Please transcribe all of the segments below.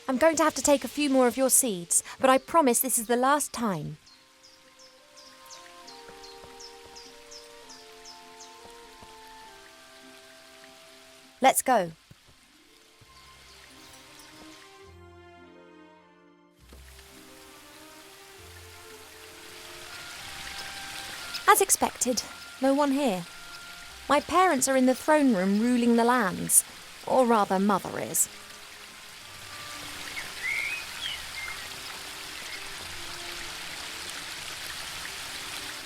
I'm going to have to take a few more of your seeds, but I promise this is the last time. Let's go. As expected, no one here. My parents are in the throne room ruling the lands, or rather Mother is.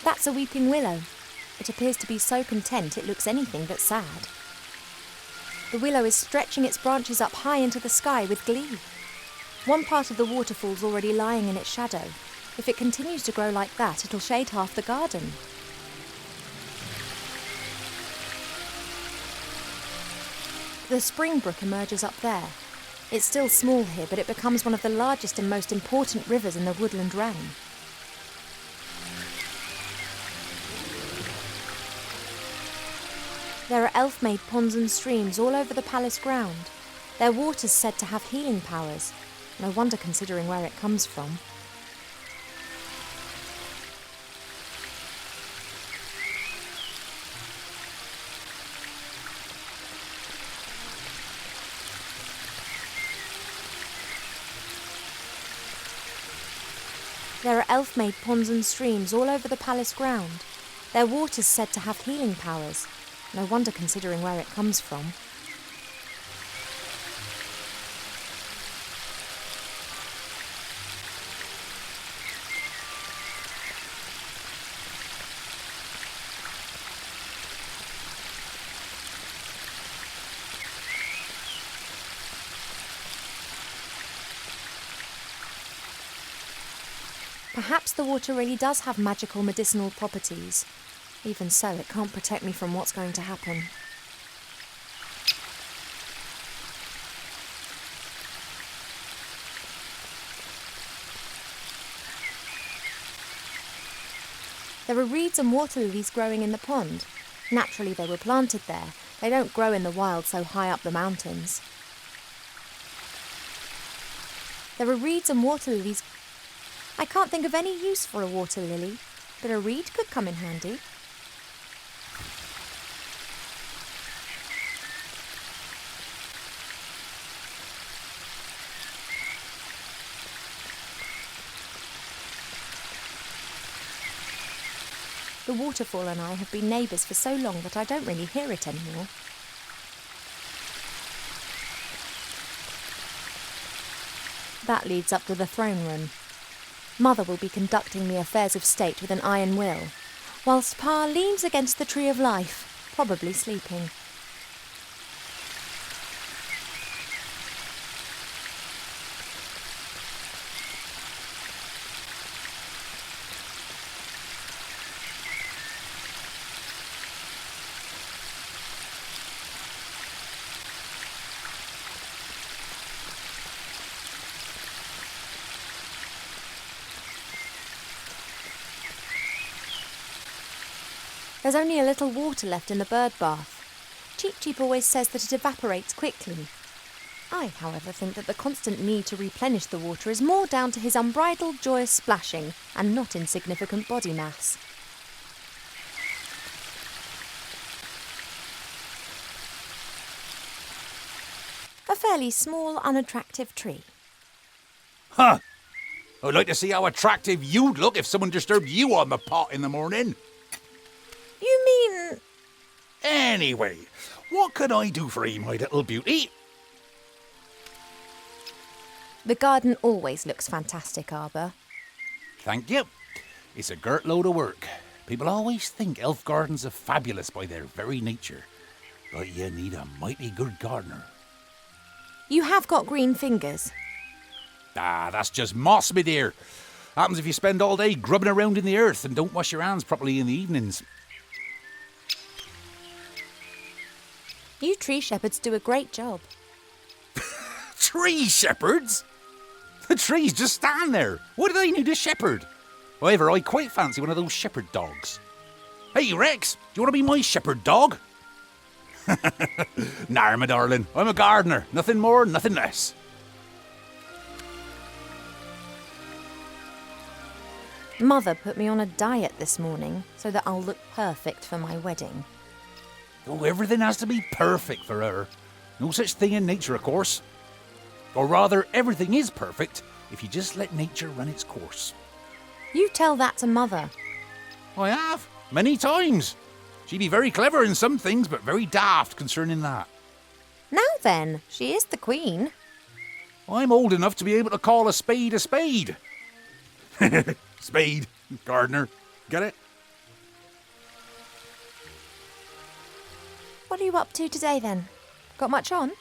That's a weeping willow. It appears to be so content it looks anything but sad. The willow is stretching its branches up high into the sky with glee. One part of the waterfall's already lying in its shadow. If it continues to grow like that, it'll shade half the garden. The spring brook emerges up there. It's still small here, but it becomes one of the largest and most important rivers in the woodland realm. There are elf-made ponds and streams all over the palace ground. Their water's said to have healing powers. No wonder considering where it comes from. There are elf-made ponds and streams all over the palace ground. Their water's said to have healing powers. No wonder considering where it comes from. Perhaps the water really does have magical medicinal properties. Even so, it can't protect me from what's going to happen. There are reeds and water lilies growing in the pond. Naturally, they were planted there. They don't grow in the wild so high up the mountains. There are reeds and water lilies. I can't think of any use for a water lily, but a reed could come in handy. The waterfall and I have been neighbours for so long that I don't really hear it anymore. That leads up to the throne room. Mother will be conducting the affairs of state with an iron will, whilst Pa leans against the tree of life, probably sleeping. There's only a little water left in the bird bath. Cheep Cheep always says that it evaporates quickly. I, however, think that the constant need to replenish the water is more down to his unbridled joyous splashing and not insignificant body mass. A fairly small, unattractive tree. Huh! I'd like to see how attractive you'd look if someone disturbed you on the pot in the morning. You mean... Anyway, what can I do for you, my little beauty? The garden always looks fantastic, Arbor. Thank you. It's a girt load of work. People always think elf gardens are fabulous by their very nature. But you need a mighty good gardener. You have got green fingers. Ah, that's just moss, me dear. Happens if you spend all day grubbing around in the earth and don't wash your hands properly in the evenings. You tree shepherds do a great job. Tree shepherds? The trees just stand there. What do they need a shepherd? However, I quite fancy one of those shepherd dogs. Hey, Rex, do you want to be my shepherd dog? Nar, my darling, I'm a gardener. Nothing more, nothing less. Mother put me on a diet this morning so that I'll look perfect for my wedding. Oh, everything has to be perfect for her. No such thing in nature, of course. Or rather, everything is perfect if you just let nature run its course. You tell that to Mother. I have, many times. She'd be very clever in some things, but very daft concerning that. Now then, she is the Queen. I'm old enough to be able to call a spade a spade. Spade, gardener. Get it? What are you up to today then? Got much on?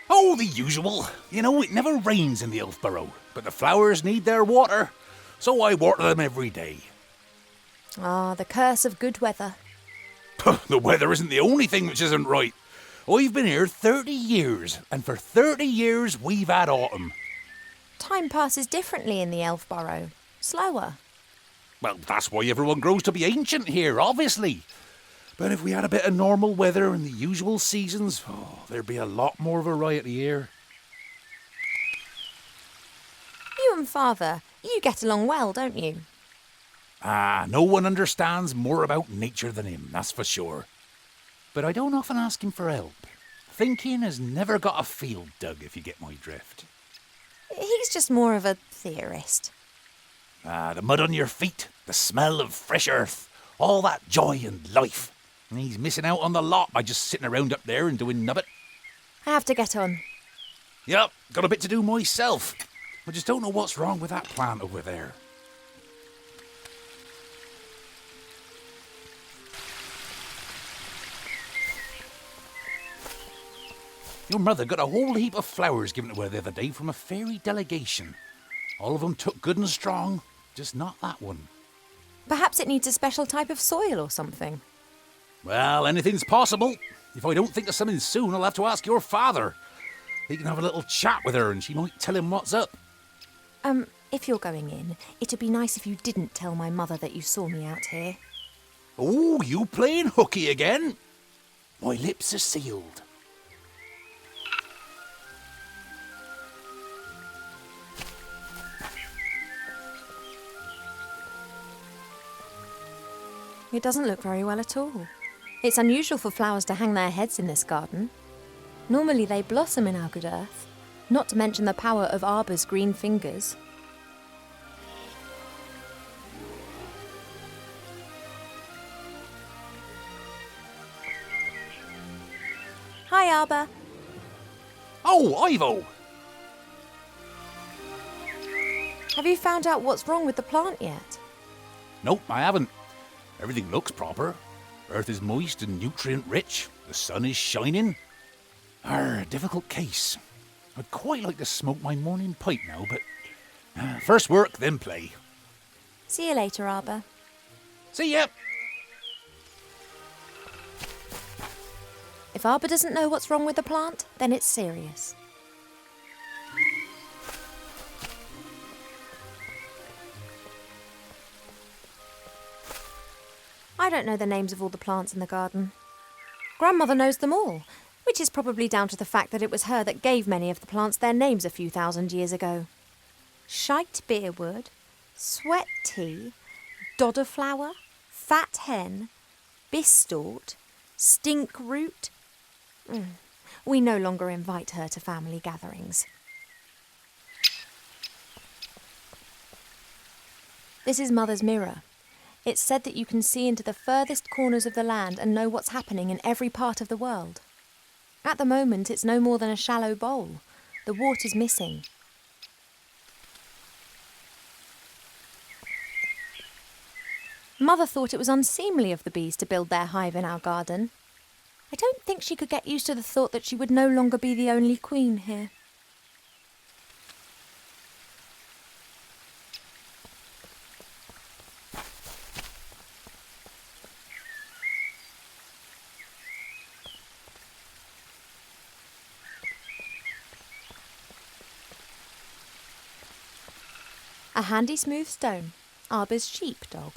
Oh, the usual. You know, it never rains in the Elfborough, but the flowers need their water, so I water them every day. Ah, the curse of good weather. The weather isn't the only thing which isn't right. I've been here 30 years, and for 30 years we've had autumn. Time passes differently in the Elfborough. Slower. Well, that's why everyone grows to be ancient here, obviously. But if we had a bit of normal weather and the usual seasons, there'd be a lot more variety here. You and Father, you get along well, don't you? No one understands more about nature than him, that's for sure. But I don't often ask him for help. Thinking has never got a field dug, if you get my drift. He's just more of a theorist. The mud on your feet, the smell of fresh earth, all that joy and life. And he's missing out on the lot by just sitting around up there and doing nubbit. I have to get on. Yep, got a bit to do myself. I just don't know what's wrong with that plant over there. Your mother got a whole heap of flowers given to her the other day from a fairy delegation. All of them took good and strong, just not that one. Perhaps it needs a special type of soil or something. Well, anything's possible. If I don't think of something soon, I'll have to ask your father. He can have a little chat with her and she might tell him what's up. If you're going in, it'd be nice if you didn't tell my mother that you saw me out here. Oh, you playing hooky again? My lips are sealed. It doesn't look very well at all. It's unusual for flowers to hang their heads in this garden. Normally they blossom in our good earth, not to mention the power of Arbor's green fingers. Hi, Arbor. Oh, Ivo! Have you found out what's wrong with the plant yet? Nope, I haven't. Everything looks proper. Earth is moist and nutrient-rich. The sun is shining. Difficult case. I'd quite like to smoke my morning pipe now, but... first work, then play. See you later, Arbor. See ya! If Arbor doesn't know what's wrong with the plant, then it's serious. I don't know the names of all the plants in the garden. Grandmother knows them all, which is probably down to the fact that it was her that gave many of the plants their names a few thousand years ago. Shite beerwood, sweat tea, dodder flower, fat hen, bistort, stink root. We no longer invite her to family gatherings. This is Mother's mirror. It's said that you can see into the furthest corners of the land and know what's happening in every part of the world. At the moment, it's no more than a shallow bowl. The water's missing. Mother thought it was unseemly of the bees to build their hive in our garden. I don't think she could get used to the thought that she would no longer be the only queen here. A handy smooth stone, Arbor's sheepdog.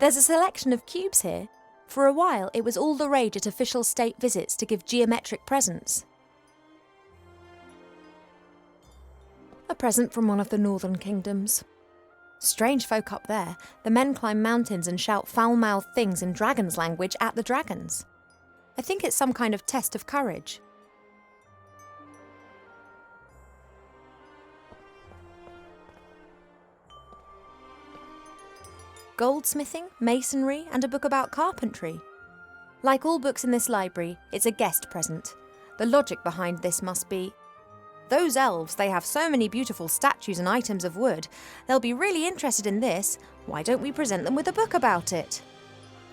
There's a selection of cubes here. For a while, it was all the rage at official state visits to give geometric presents. A present from one of the northern kingdoms. Strange folk up there. The men climb mountains and shout foul-mouthed things in dragon's language at the dragons. I think it's some kind of test of courage. Goldsmithing, masonry, and a book about carpentry. Like all books in this library, it's a guest present. The logic behind this must be, those elves, they have so many beautiful statues and items of wood. They'll be really interested in this. Why don't we present them with a book about it?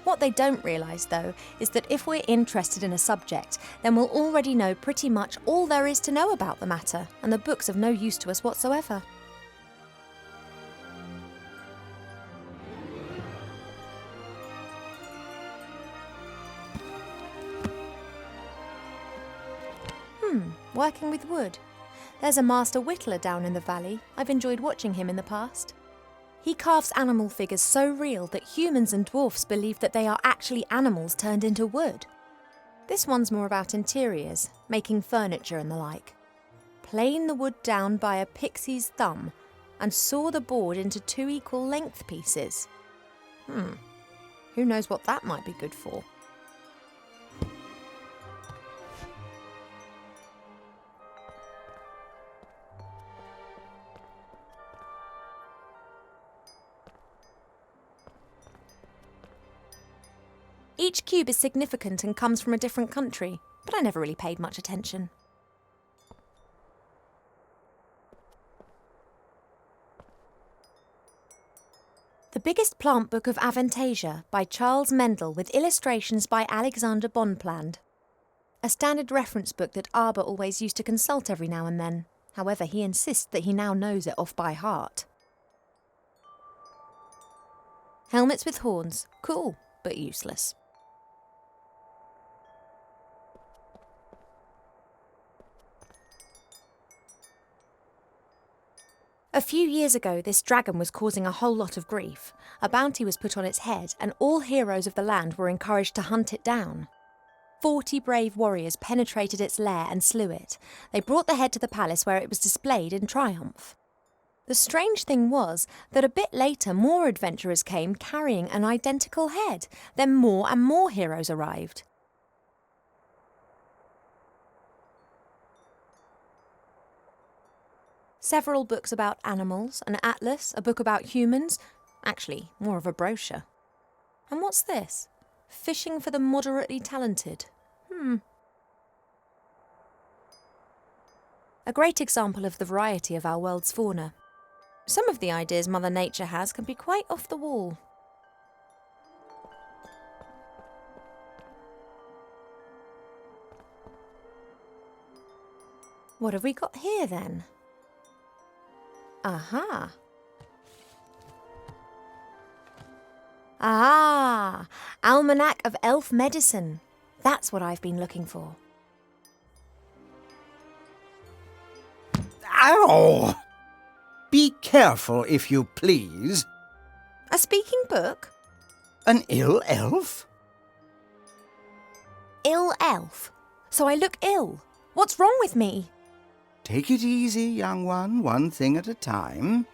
What they don't realise, though, is that if we're interested in a subject, then we'll already know pretty much all there is to know about the matter, and the book's of no use to us whatsoever. Working with wood. There's a master whittler down in the valley. I've enjoyed watching him in the past. He carves animal figures so real that humans and dwarfs believe that they are actually animals turned into wood. This one's more about interiors, making furniture and the like. Plane the wood down by a pixie's thumb and saw the board into 2 equal length pieces. Who knows what that might be good for? Each cube is significant and comes from a different country, but I never really paid much attention. The Biggest Plant Book of Avantasia by Charles Mendel with illustrations by Alexander Bonpland. A standard reference book that Arber always used to consult every now and then. However, he insists that he now knows it off by heart. Helmets with horns. Cool, but useless. A few years ago, this dragon was causing a whole lot of grief. A bounty was put on its head, and all heroes of the land were encouraged to hunt it down. 40 brave warriors penetrated its lair and slew it. They brought the head to the palace where it was displayed in triumph. The strange thing was that a bit later more adventurers came carrying an identical head. Then more and more heroes arrived. Several books about animals, an atlas, a book about humans. Actually, more of a brochure. And what's this? Fishing for the moderately talented. A great example of the variety of our world's fauna. Some of the ideas Mother Nature has can be quite off the wall. What have we got here then? Aha! Ah! Almanac of Elf Medicine. That's what I've been looking for. Ow! Be careful, if you please. A speaking book? An ill elf? Ill elf? So I look ill. What's wrong with me? Take it easy, young one thing at a time.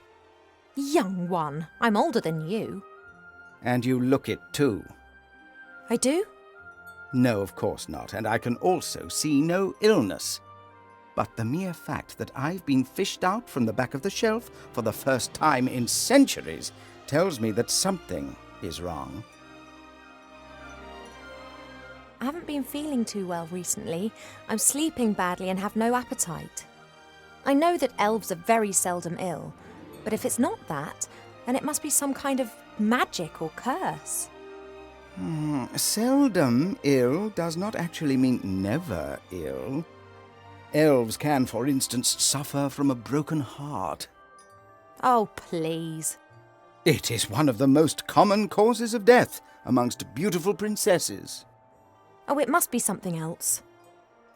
Young one, I'm older than you. And you look it too. I do? No, of course not, and I can also see no illness. But the mere fact that I've been fished out from the back of the shelf for the first time in centuries tells me that something is wrong. I haven't been feeling too well recently. I'm sleeping badly and have no appetite. I know that elves are very seldom ill, but if it's not that, then it must be some kind of magic or curse. Seldom ill does not actually mean never ill. Elves can, for instance, suffer from a broken heart. Oh, please. It is one of the most common causes of death amongst beautiful princesses. Oh, it must be something else.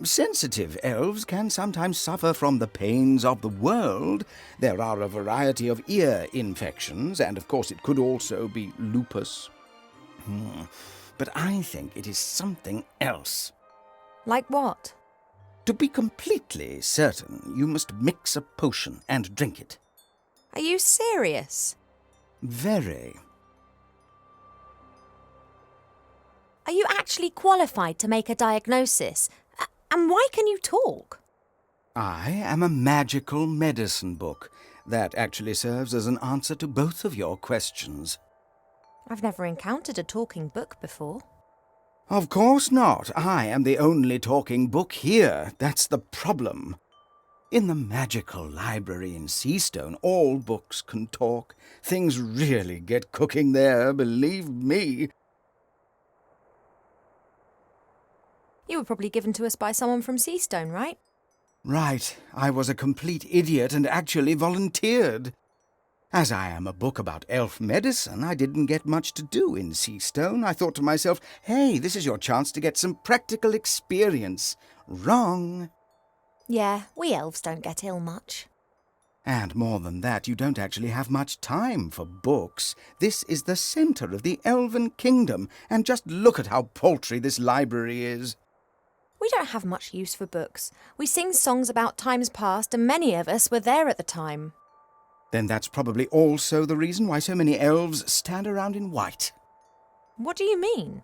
Sensitive elves can sometimes suffer from the pains of the world. There are a variety of ear infections, and of course it could also be lupus. But I think it is something else. Like what? To be completely certain, you must mix a potion and drink it. Are you serious? Very. Are you actually qualified to make a diagnosis? And why can you talk? I am a magical medicine book. That actually serves as an answer to both of your questions. I've never encountered a talking book before. Of course not. I am the only talking book here. That's the problem. In the magical library in Seastone, all books can talk. Things really get cooking there, believe me. You were probably given to us by someone from Seastone, right? Right. I was a complete idiot and actually volunteered. As I am a book about elf medicine, I didn't get much to do in Seastone. I thought to myself, hey, this is your chance to get some practical experience. Wrong. Yeah, we elves don't get ill much. And more than that, you don't actually have much time for books. This is the centre of the elven kingdom, and just look at how paltry this library is. We don't have much use for books. We sing songs about times past, and many of us were there at the time. Then that's probably also the reason why so many elves stand around in white. What do you mean?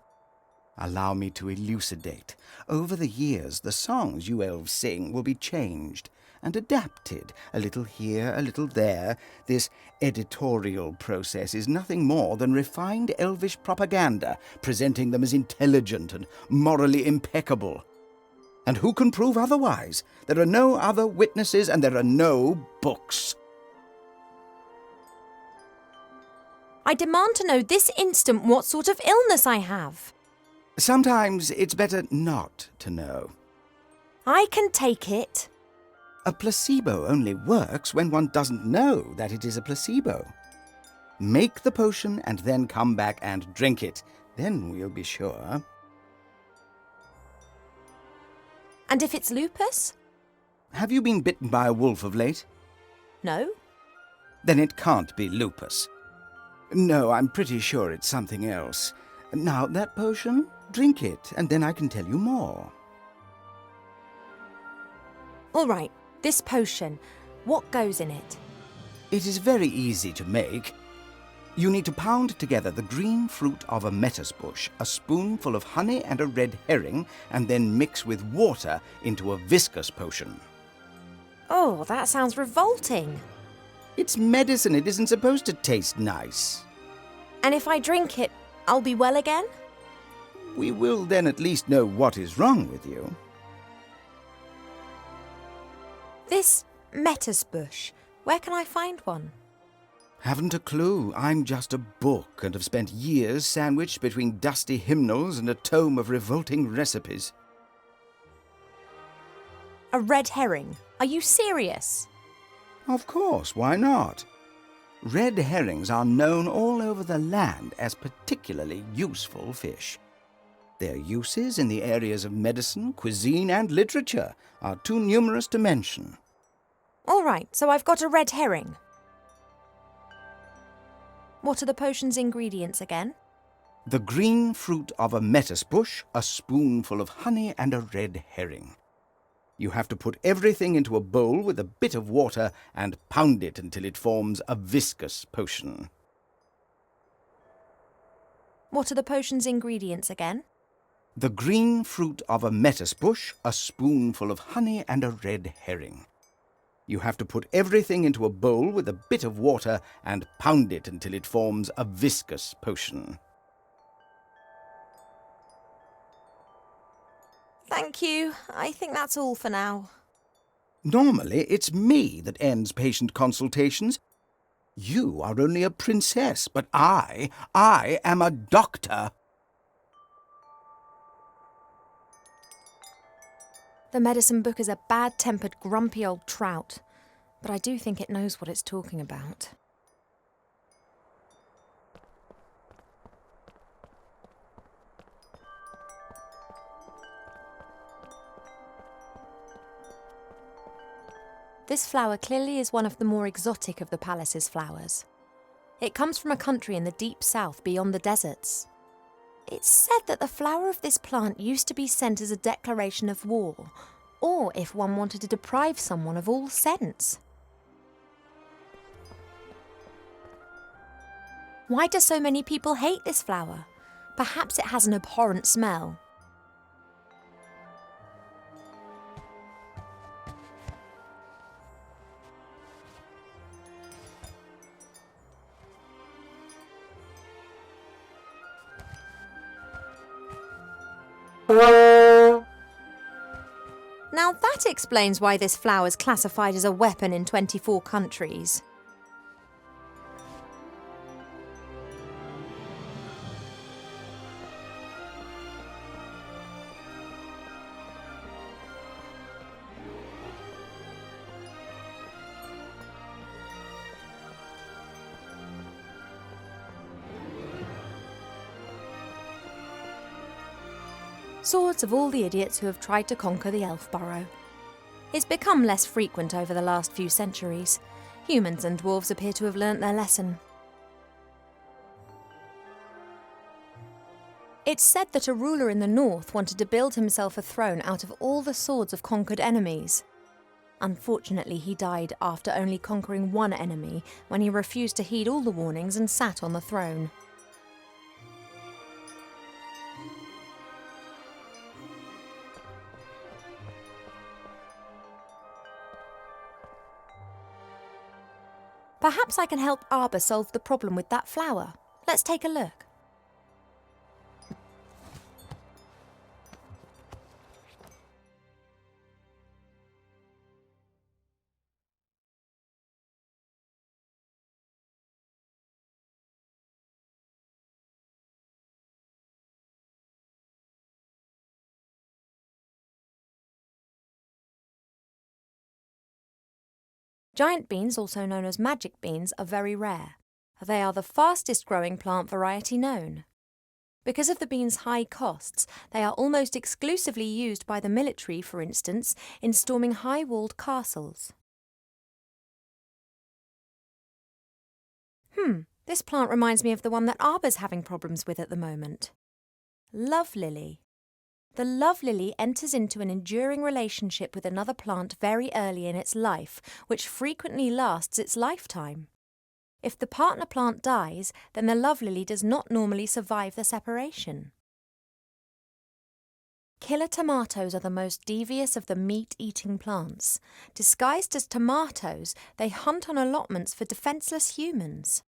Allow me to elucidate. Over the years, the songs you elves sing will be changed and adapted, a little here, a little there. This editorial process is nothing more than refined elvish propaganda, presenting them as intelligent and morally impeccable. And who can prove otherwise? There are no other witnesses and there are no books. I demand to know this instant what sort of illness I have. Sometimes it's better not to know. I can take it. A placebo only works when one doesn't know that it is a placebo. Make the potion and then come back and drink it. Then we'll be sure. And if it's lupus? Have you been bitten by a wolf of late? No. Then it can't be lupus. No, I'm pretty sure it's something else. Now, that potion, drink it, and then I can tell you more. All right, this potion, what goes in it? It is very easy to make. You need to pound together the green fruit of a metis bush, a spoonful of honey and a red herring, and then mix with water into a viscous potion. Oh, that sounds revolting. It's medicine. It isn't supposed to taste nice. And if I drink it, I'll be well again? We will then at least know what is wrong with you. This metis bush, where can I find one? Haven't a clue. I'm just a book and have spent years sandwiched between dusty hymnals and a tome of revolting recipes. A red herring? Are you serious? Of course, why not? Red herrings are known all over the land as particularly useful fish. Their uses in the areas of medicine, cuisine, and literature are too numerous to mention. All right, so I've got a red herring. What are the potion's ingredients again? The green fruit of a metis bush, a spoonful of honey, and a red herring. You have to put everything into a bowl with a bit of water and pound it until it forms a viscous potion. What are the potion's ingredients again? The green fruit of a metis bush, a spoonful of honey, and a red herring. You have to put everything into a bowl with a bit of water and pound it until it forms a viscous potion. Thank you. I think that's all for now. Normally, it's me that ends patient consultations. You are only a princess, but I am a doctor. The medicine book is a bad-tempered, grumpy old trout, but I do think it knows what it's talking about. This flower clearly is one of the more exotic of the palace's flowers. It comes from a country in the deep south beyond the deserts. It's said that the flower of this plant used to be sent as a declaration of war, or if one wanted to deprive someone of all sense. Why do so many people hate this flower? Perhaps it has an abhorrent smell. Now that explains why this flower is classified as a weapon in 24 countries. Swords of all the idiots who have tried to conquer the elf burrow. It's become less frequent over the last few centuries. Humans and dwarves appear to have learnt their lesson. It's said that a ruler in the north wanted to build himself a throne out of all the swords of conquered enemies. Unfortunately, he died after only conquering one enemy when he refused to heed all the warnings and sat on the throne. Perhaps I can help Arbor solve the problem with that flower. Let's take a look. Giant beans, also known as magic beans, are very rare. They are the fastest growing plant variety known. Because of the beans' high costs, they are almost exclusively used by the military, for instance, in storming high-walled castles. This plant reminds me of the one that Arbor's having problems with at the moment. Love lily. The love lily enters into an enduring relationship with another plant very early in its life, which frequently lasts its lifetime. If the partner plant dies, then the love lily does not normally survive the separation. Killer tomatoes are the most devious of the meat-eating plants. Disguised as tomatoes, they hunt on allotments for defenceless humans.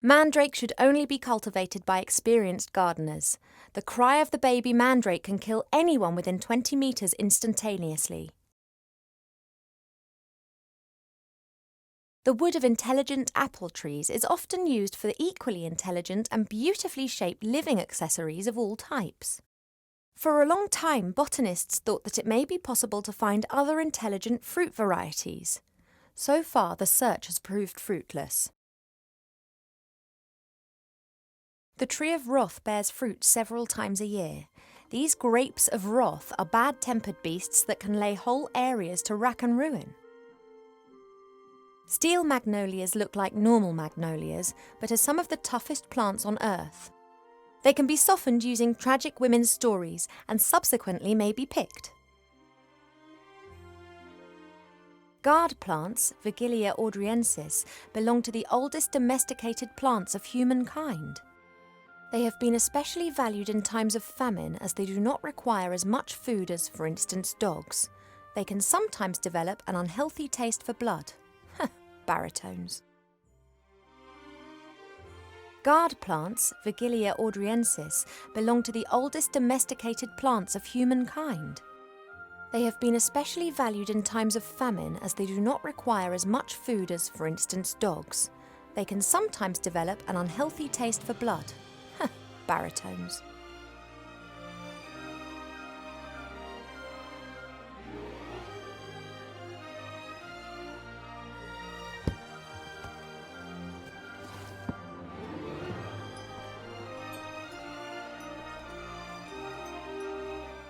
Mandrake should only be cultivated by experienced gardeners. The cry of the baby mandrake can kill anyone within 20 metres instantaneously. The wood of intelligent apple trees is often used for the equally intelligent and beautifully shaped living accessories of all types. For a long time, botanists thought that it may be possible to find other intelligent fruit varieties. So far, the search has proved fruitless. The tree of wrath bears fruit several times a year. These grapes of wrath are bad-tempered beasts that can lay whole areas to rack and ruin. Steel magnolias look like normal magnolias, but are some of the toughest plants on earth. They can be softened using tragic women's stories and subsequently may be picked. Guard plants, Vigilia ordriensis, belong to the oldest domesticated plants of humankind. They have been especially valued in times of famine as they do not require as much food as, for instance, dogs. They can sometimes develop an unhealthy taste for blood. Baritones. Guard plants, Vigilia ordriensis, belong to the oldest domesticated plants of humankind. They have been especially valued in times of famine as they do not require as much food as, for instance, dogs. They can sometimes develop an unhealthy taste for blood. Baritones.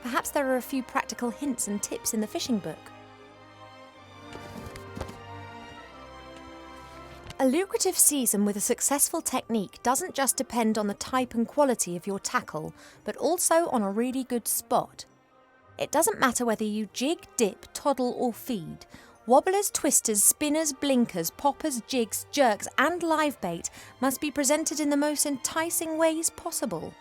Perhaps there are a few practical hints and tips in the fishing book. A lucrative season with a successful technique doesn't just depend on the type and quality of your tackle, but also on a really good spot. It doesn't matter whether you jig, dip, toddle or feed. Wobblers, twisters, spinners, blinkers, poppers, jigs, jerks and live bait must be presented in the most enticing ways possible.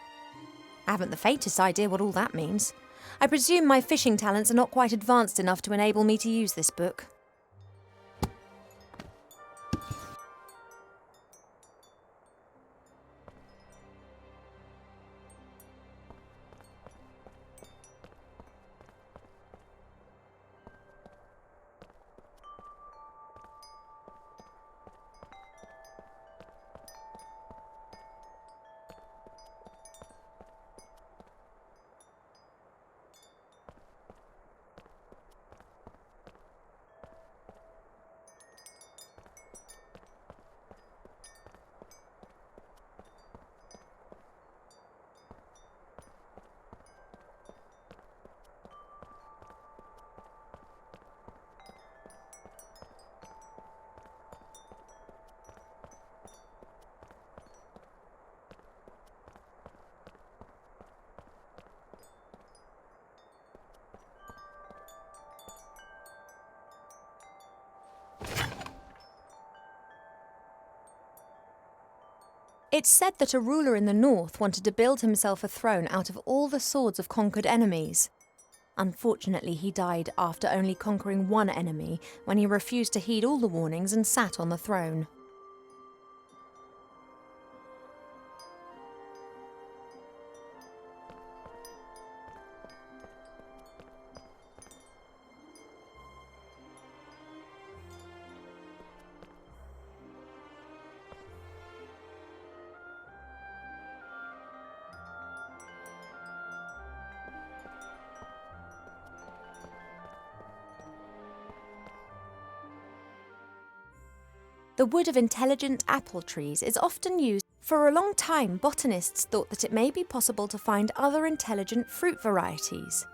I haven't the faintest idea what all that means. I presume my fishing talents are not quite advanced enough to enable me to use this book. It's said that a ruler in the north wanted to build himself a throne out of all the swords of conquered enemies. Unfortunately, he died after only conquering one enemy when he refused to heed all the warnings and sat on the throne. The wood of intelligent apple trees is often used. For a long time, botanists thought that it may be possible to find other intelligent fruit varieties.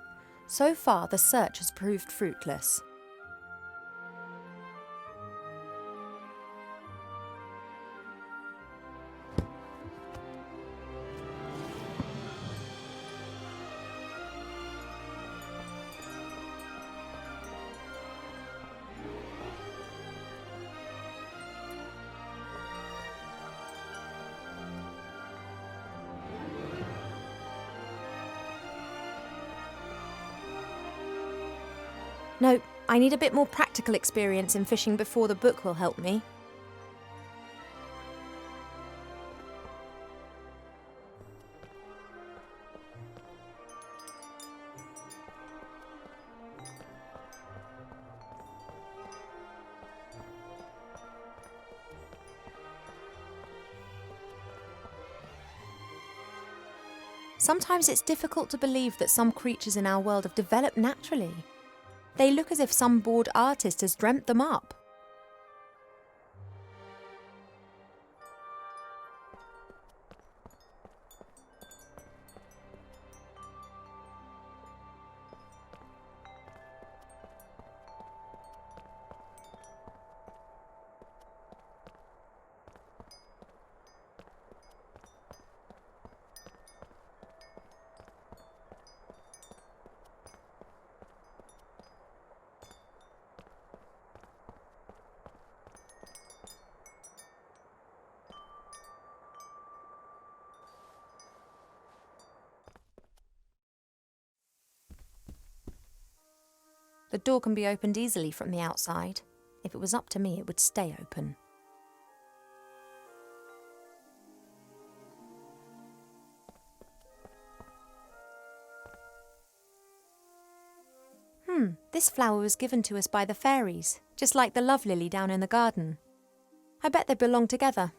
So far, the search has proved fruitless. No, I need a bit more practical experience in fishing before the book will help me. Sometimes it's difficult to believe that some creatures in our world have developed naturally. They look as if some bored artist has dreamt them up. The door can be opened easily from the outside. If it was up to me, it would stay open. This flower was given to us by the fairies, just like the love lily down in the garden. I bet they belong together.